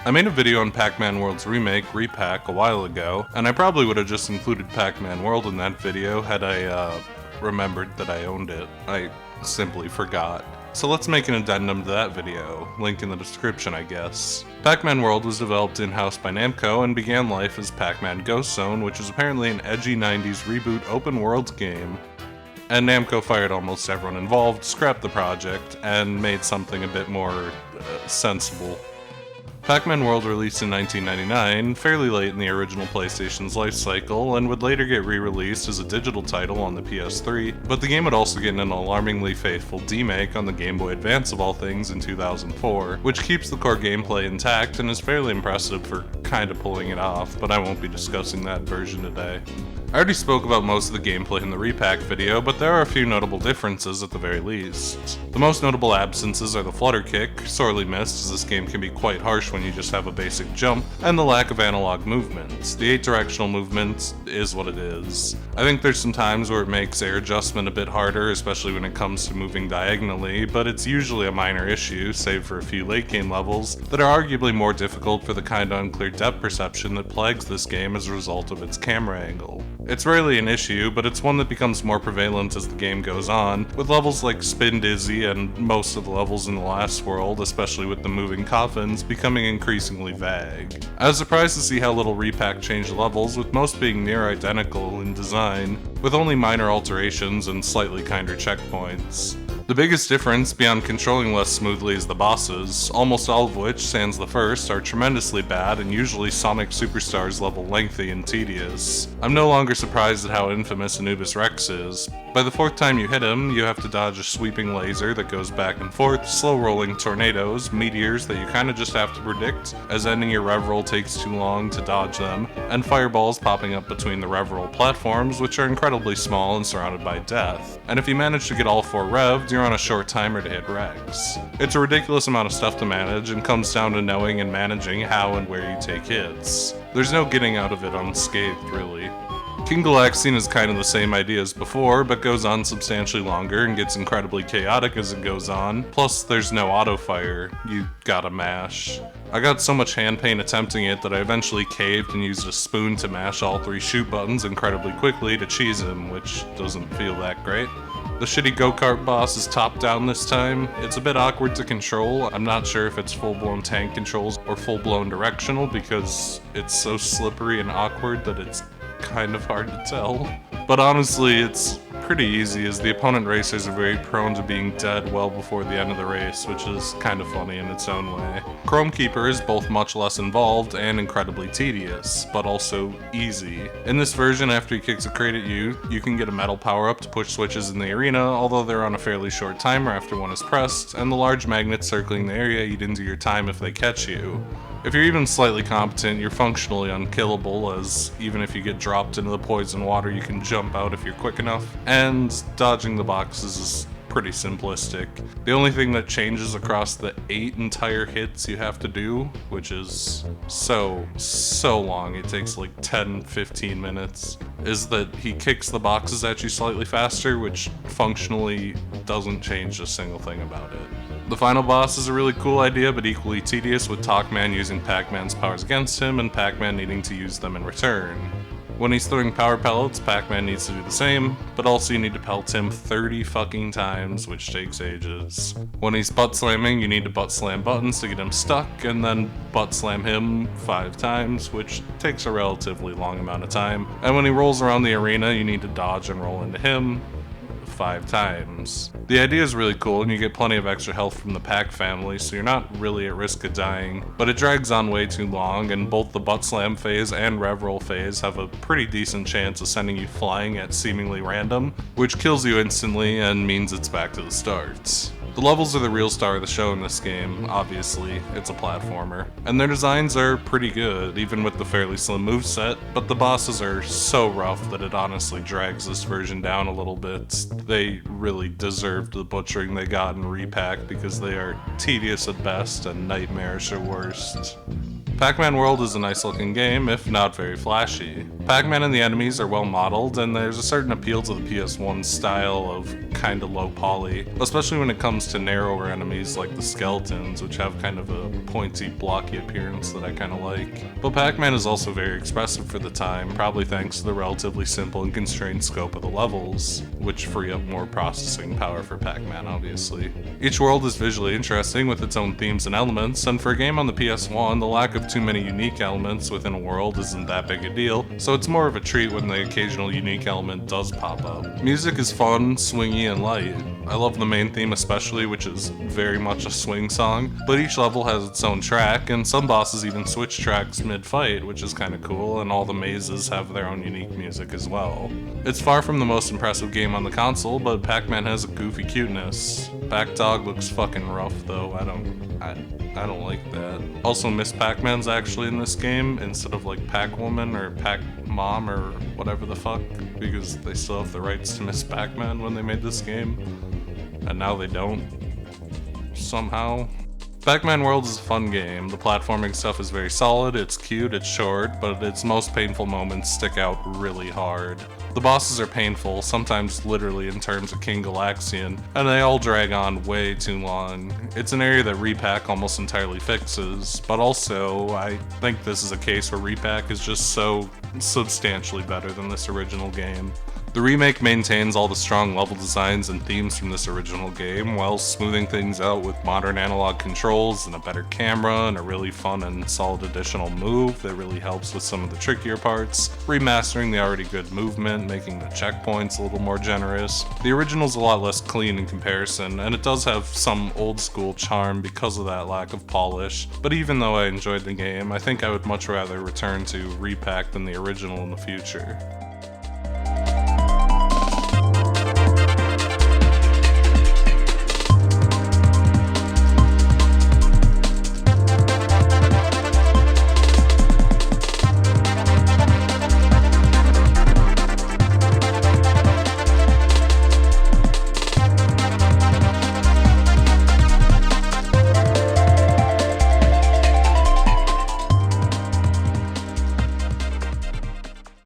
I made a video on Pac-Man World's remake, Repack, a while ago, and I probably would have just included Pac-Man World in that video had I, remembered that I owned it. I simply forgot. So let's make an addendum to that video, link in the description I guess. Pac-Man World was developed in-house by Namco and began life as Pac-Man Ghost Zone, which is apparently an edgy 90s reboot open world game. And Namco fired almost everyone involved, scrapped the project, and made something a bit more sensible. Pac-Man World released in 1999, fairly late in the original PlayStation's life cycle, and would later get re-released as a digital title on the PS3, but the game would also get an alarmingly faithful demake on the Game Boy Advance of all things in 2004, which keeps the core gameplay intact and is fairly impressive for kinda pulling it off, but I won't be discussing that version today. I already spoke about most of the gameplay in the Repack video, but there are a few notable differences at the very least. The most notable absences are the flutter kick, sorely missed as this game can be quite harsh when you just have a basic jump, and the lack of analog movement. The 8-directional movement is what it is. I think there's some times where it makes air adjustment a bit harder, especially when it comes to moving diagonally, but it's usually a minor issue, save for a few late game levels, that are arguably more difficult for the kinda unclear depth perception that plagues this game as a result of its camera angle. It's rarely an issue, but it's one that becomes more prevalent as the game goes on, with levels like Spin Dizzy and most of the levels in the last world, especially with the moving coffins, becoming increasingly vague. I was surprised to see how little Repack changed the levels, with most being near identical in design, with only minor alterations and slightly kinder checkpoints. The biggest difference, beyond controlling less smoothly, is the bosses, almost all of which, sans the first, are tremendously bad and usually Sonic Superstars level lengthy and tedious. I'm no longer surprised at how infamous Anubis Rex is. By the 4th time you hit him, you have to dodge a sweeping laser that goes back and forth, slow-rolling tornadoes, meteors that you kinda just have to predict, as ending your rev roll takes too long to dodge them, and fireballs popping up between the rev roll platforms, which are incredibly small and surrounded by death. And if you manage to get all 4 revved, you're on a short timer to hit Rex. It's a ridiculous amount of stuff to manage and comes down to knowing and managing how and where you take hits. There's no getting out of it unscathed, really. King Galaxian is kind of the same idea as before, but goes on substantially longer and gets incredibly chaotic as it goes on, plus there's no auto-fire, you gotta mash. I got so much hand pain attempting it that I eventually caved and used a spoon to mash all 3 shoot buttons incredibly quickly to cheese him, which doesn't feel that great. The shitty go-kart boss is top-down this time. It's a bit awkward to control. I'm not sure if it's full-blown tank controls or full-blown directional because it's so slippery and awkward that it's kind of hard to tell. But honestly, it's pretty easy as the opponent racers are very prone to being dead well before the end of the race, which is kind of funny in its own way. Chrome Keeper is both much less involved and incredibly tedious, but also easy. In this version, after he kicks a crate at you, you can get a metal power-up to push switches in the arena, although they're on a fairly short timer after one is pressed, and the large magnets circling the area eat into your time if they catch you. If you're even slightly competent, you're functionally unkillable, as even if you get dropped into the poison water, you can jump out if you're quick enough, and dodging the boxes is pretty simplistic. The only thing that changes across the 8 entire hits you have to do, which is so long, it takes like 10-15 minutes, is that he kicks the boxes at you slightly faster, which functionally doesn't change a single thing about it. The final boss is a really cool idea, but equally tedious, with Talkman using Pac-Man's powers against him and Pac-Man needing to use them in return. When he's throwing power pellets, Pac-Man needs to do the same, but also you need to pelt him 30 fucking times, which takes ages. When he's butt slamming, you need to butt slam buttons to get him stuck, and then butt slam him 5 times, which takes a relatively long amount of time. And when he rolls around the arena, you need to dodge and roll into him 5 times. The idea is really cool and you get plenty of extra health from the Pac family, so you're not really at risk of dying, but it drags on way too long, and both the butt slam phase and rev roll phase have a pretty decent chance of sending you flying at seemingly random, which kills you instantly and means it's back to the start. The levels are the real star of the show in this game, obviously, it's a platformer. And their designs are pretty good, even with the fairly slim moveset, but the bosses are so rough that it honestly drags this version down a little bit. They really deserved the butchering they got in Repack because they are tedious at best and nightmarish at worst. Pac-Man World is a nice looking game, if not very flashy. Pac-Man and the enemies are well modeled, and there's a certain appeal to the PS1 style of kinda low poly, especially when it comes to narrower enemies like the skeletons, which have kind of a pointy, blocky appearance that I kinda like. But Pac-Man is also very expressive for the time, probably thanks to the relatively simple and constrained scope of the levels, which free up more processing power for Pac-Man, obviously. Each world is visually interesting with its own themes and elements, and for a game on the PS1, the lack of too many unique elements within a world isn't that big a deal, so it's more of a treat when the occasional unique element does pop up. Music is fun, swingy, and light. I love the main theme especially, which is very much a swing song, but each level has its own track, and some bosses even switch tracks mid-fight, which is kinda cool, and all the mazes have their own unique music as well. It's far from the most impressive game on the console, but Pac-Man has a goofy cuteness. Pac-Dog looks fucking rough though, I don't like that. Also, Miss Pac-Man's actually in this game instead of like Pac-Woman or Pac-Mom or whatever the fuck, because they still have the rights to Miss Pac-Man when they made this game, and now they don't, somehow. Pac-Man World is a fun game. The platforming stuff is very solid, it's cute, it's short, but its most painful moments stick out really hard. The bosses are painful, sometimes literally in terms of King Galaxian, and they all drag on way too long. It's an area that Repack almost entirely fixes, but also I think this is a case where Repack is just so substantially better than this original game. The remake maintains all the strong level designs and themes from this original game, while smoothing things out with modern analog controls and a better camera and a really fun and solid additional move that really helps with some of the trickier parts, remastering the already good movement, making the checkpoints a little more generous. The original's a lot less clean in comparison, and it does have some old school charm because of that lack of polish, but even though I enjoyed the game, I think I would much rather return to Repack than the original in the future.